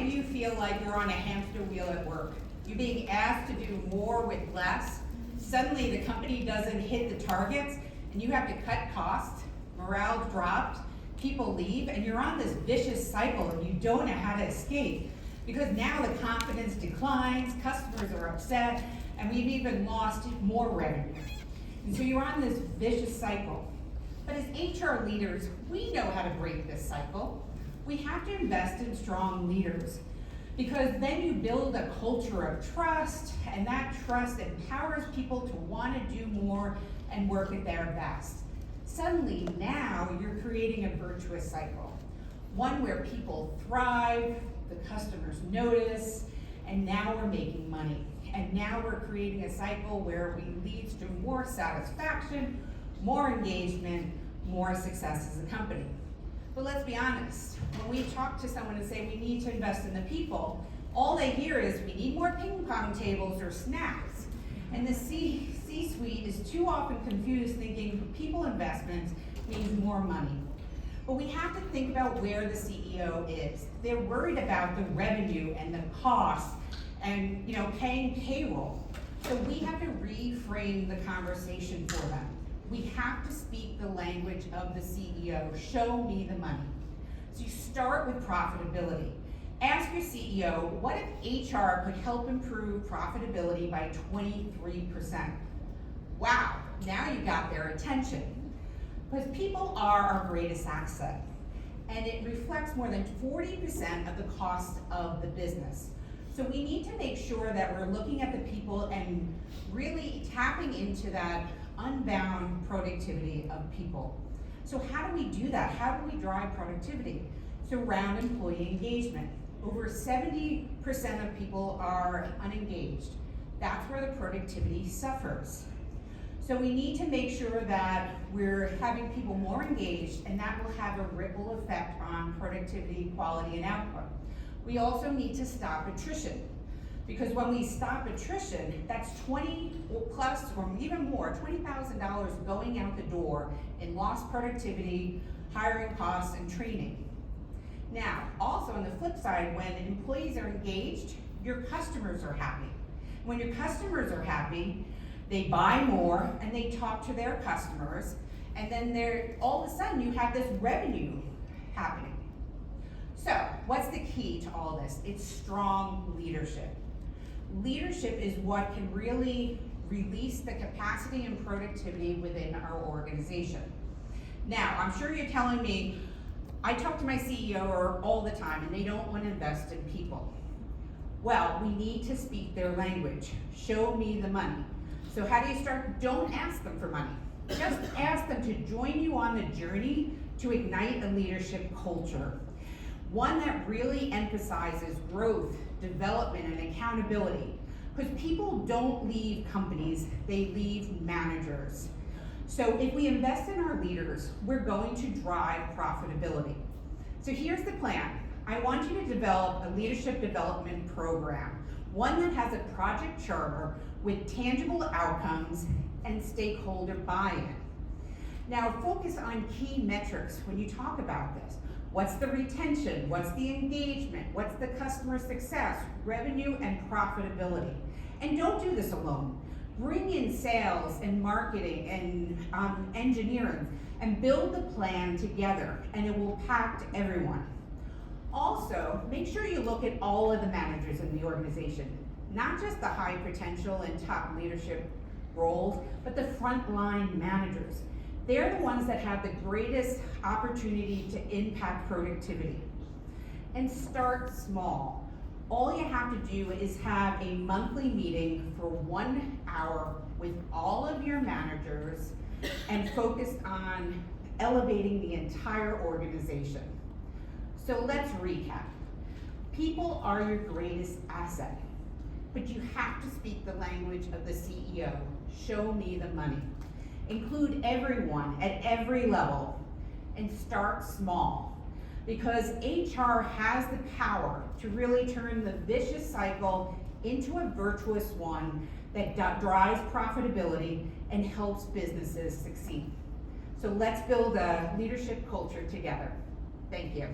many of you feel like you're on a hamster wheel at work? You're being asked to do more with less. Suddenly the company doesn't hit the targets and you have to cut costs, morale drops, people leave, and you're on this vicious cycle and you don't know how to escape. Because now the confidence declines, customers are upset, and we've even lost more revenue. And so you're on this vicious cycle. But as HR leaders, we know how to break this cycle. We have to invest in strong leaders, because then you build a culture of trust, and that trust empowers people to want to do more and work at their best. Suddenly now you're creating a virtuous cycle, one where people thrive, the customers notice, and now we're making money. And now we're creating a cycle where it leads to more satisfaction, more engagement, more success as a company. But let's be honest, when we talk to someone and say we need to invest in the people, all they hear is we need more ping pong tables or snacks. And the C-suite is too often confused, thinking people investment means more money. But we have to think about where the CEO is. They're worried about the revenue and the costs and paying payroll. So we have to reframe the conversation for them. We have to speak the language of the CEO. Show me the money. So you start with profitability. Ask your CEO, what if HR could help improve profitability by 23%? Wow, now you got their attention. Because people are our greatest asset, and it reflects more than 40% of the cost of the business. So we need to make sure that we're looking at the people and really tapping into that unbound productivity of people. So how do we do that? How do we drive productivity? So around employee engagement. Over 70% of people are unengaged. That's where the productivity suffers. So we need to make sure that we're having people more engaged, and that will have a ripple effect on productivity, quality, and output. We also need to stop attrition, because when we stop attrition, that's 20 plus or even more, $20,000 going out the door in lost productivity, hiring costs, and training. Now, also on the flip side, when employees are engaged, your customers are happy. When your customers are happy, they buy more and they talk to their customers, and then all of a sudden you have this revenue happening. So what's the key to all this? It's strong leadership. Leadership is what can really release the capacity and productivity within our organization. Now, I'm sure you're telling me, I talk to my CEO all the time and they don't want to invest in people. Well, we need to speak their language. Show me the money. So how do you start? Don't ask them for money. Just ask them to join you on the journey to ignite a leadership culture. One that really emphasizes growth, development, and accountability. Because people don't leave companies, they leave managers. So if we invest in our leaders, we're going to drive profitability. So here's the plan. I want you to develop a leadership development program, one that has a project charter with tangible outcomes and stakeholder buy-in. Now focus on key metrics when you talk about this. What's the retention? What's the engagement? What's the customer success, revenue, and profitability? And don't do this alone. Bring in sales and marketing and engineering and build the plan together, and it will impact everyone. Also, make sure you look at all of the managers in the organization, not just the high potential and top leadership roles, but the frontline managers. They're the ones that have the greatest opportunity to impact productivity. And start small. All you have to do is have a monthly meeting for 1 hour with all of your managers and focus on elevating the entire organization. So let's recap. People are your greatest asset, but you have to speak the language of the CEO. Show me the money. Include everyone at every level and start small, because HR has the power to really turn the vicious cycle into a virtuous one that drives profitability and helps businesses succeed. So let's build a leadership culture together. Thank you.